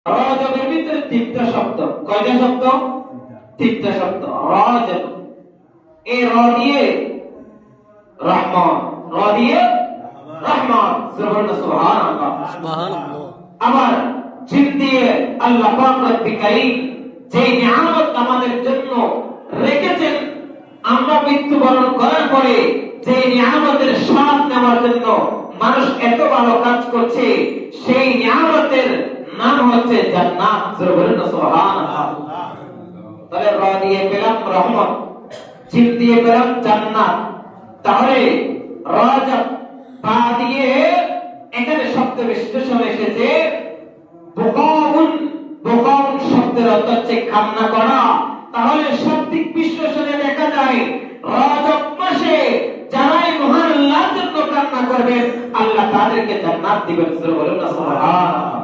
রজবের ভিতরে তিনটা শব্দ, কয়টা শব্দ? তিনটা শব্দ। রজব, এই র দিয়ে রহমান, র দিয়ে রহমান, সুবহানাল্লাহ সুবহানাল্লাহ। আবার জিম দিয়ে আল্লাহ পাক রব্বুল কারীম যে নিয়ামত আমাদের জন্য রেখেছেন, আমরা মৃত্যুবরণ করার পরে যে নিয়ামতের স্বাদ নেওয়ার জন্য মানুষ এত ভালো কাজ করছে, সেই নিয়ামতের নাম হচ্ছে জান্নাত, সুবহানাল্লাহ। তাহলে র দিয়ে পেলাম রহমত, জিম দিয়ে পেলাম জান্নাত। তাহলে রজব, পা দিয়ে এখানে শব্দ বিশ্লেষণ এসেছে বুকাউন, বুকাউন শব্দের অর্থ হচ্ছে কান্না করা। তাহলে শাব্দিক বিশ্লেষণে দেখা যায় রজব মাসে যারাই মহান আল্লাহর জন্য কান্না করবেন, আল্লাহ তাদেরকে জান্নাত দিবেন। সুবহানাল্লাহ।